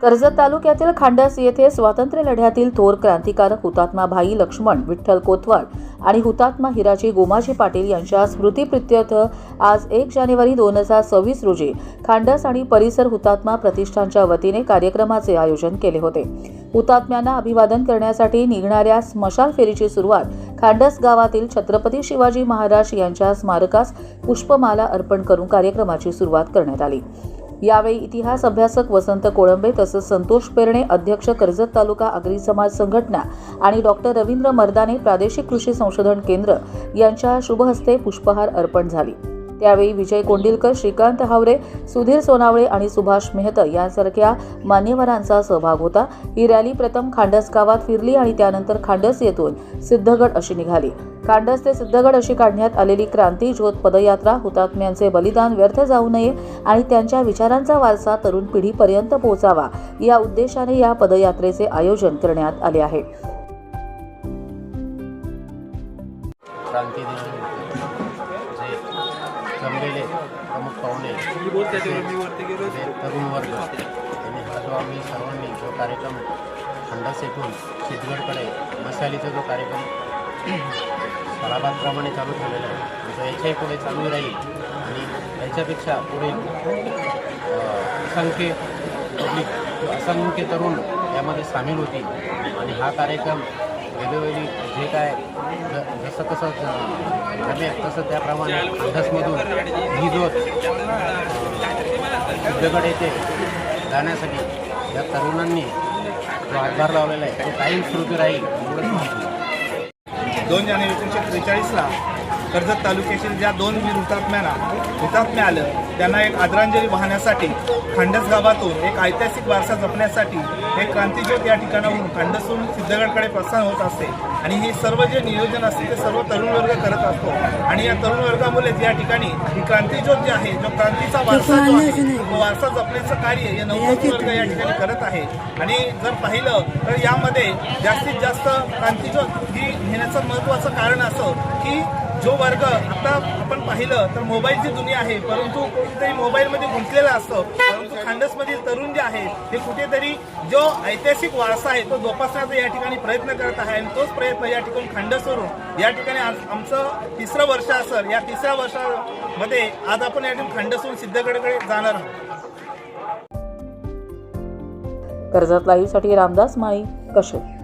कर्जत तालुक्यातील खांडस येथे स्वातंत्र्य लढ्यातील थोर क्रांतिकारक हुतात्मा भाई लक्ष्मण विठ्ठल कोतवाल आणि हुतात्मा हिराजी गोमाजी पाटील यांच्या स्मृतिप्रित्यर्थ आज 1 जानेवारी 2026 रोजी खांडस आणि परिसर हुतात्मा प्रतिष्ठानच्या वतीने कार्यक्रमाचे आयोजन केले होते। हुतात्म्यांना अभिवादन करण्यासाठी निघणाऱ्या स्मशान फेरीची सुरुवात खांडस गावातील छत्रपती शिवाजी महाराज यांच्या स्मारकास पुष्पमाला अर्पण करून कार्यक्रमाची सुरुवात करण्यात आली। यावेळी इतिहास अभ्यासक वसंत कोळंबे तसंच संतोष पेरणे अध्यक्ष कर्जत तालुका आगरी समाज संघटना आणि डॉक्टर रवींद्र मर्दाने प्रादेशिक कृषी संशोधन केंद्र यांच्या शुभ हस्ते पुष्पहार अर्पण झाली। त्यावेळी विजय कोंडिलकर, श्रीकांत हावरे, सुधीर सोनावळे आणि सुभाष मेहता यांसारख्या मान्यवरांचा सहभाग होता। ही रॅली प्रथम खांडस गावात फिरली आणि त्यानंतर खांडस येथून सिद्धगड अशी निघाली। खांडस ते सिद्धगड अशी काढण्यात आलेली क्रांती ज्योत पदयात्रा हुतात्म्यांचे बलिदान व्यर्थ जाऊ नये आणि त्यांच्या विचारांचा वारसा तरुण पिढीपर्यंत पोहोचावा या उद्देशाने या पदयात्रेचे आयोजन करण्यात आले आहे। जमलेले प्रमुख पाहुणे तरुण वर्ग आणि हा जो आम्ही सर्वांनी जो कार्यक्रम खांडस येथून सिद्धगडकडे मशालीचा जो कार्यक्रम सलाबादप्रमाणे चालू ठेवलेला आहे तो याच्याही पुढे चालू राहील आणि याच्यापेक्षा पुढे असंख्य तरुण यामध्ये सामील होतील आणि हा कार्यक्रम वेगवेगळी जे काय जसं कसं जमेल तसं त्याप्रमाणे खांडसमधून ही ज्योत सिद्धगड येथे जाण्यासाठी या तरुणांनी जो हातभार लावलेला आहे तो कायम सुरू राहील। 2 जानेवारी 1943ला कर्जत तालुक्यातील ज्या 2 वीर हुतात्म्या आलं त्यांना एक आदरांजली वाहण्यासाठी खांडस गावातून एक ऐतिहासिक वारसा जपण्यासाठी एक क्रांतिज्योत या ठिकाणाहून खांडसहून सिद्धगडकडे प्रस्थान होत असते आणि हे सर्व जे नियोजन असते ते सर्व तरुण वर्ग करत असतो आणि या तरुण वर्गामुळेच या ठिकाणी ही क्रांतिज्योत जी आहे जो क्रांतीचा वारसा जो आहे तो वारसा जपण्याचं कार्य या नवयुवक वर्ग या ठिकाणी करत आहे। आणि जर पाहिलं तर यामध्ये जास्तीत जास्त क्रांतिज्योत ही घेण्याचं महत्त्वाचं कारण असं की जो वर्ग आता आपण पाहिलं तर मोबाईलची दुनिया आहे परंतु कुठेतरी मोबाईलमध्ये गुंतलेला असतो, परंतु खांडसमधील तरुण जे आहे ते कुठेतरी जो ऐतिहासिक वारसा आहे तो जोपासण्याचा या ठिकाणी प्रयत्न करत आहे आणि तोच प्रयत्न या ठिकाणी खांडसवरून या ठिकाणी आमचं 3रं वर्ष असेल। या 3ऱ्या वर्षामध्ये आज आपण या ठिकाणी खांडसहून सिद्धगडकडे जाणार आहोत। कर्जत लाईव्हसाठी रामदास माळी, कशेड।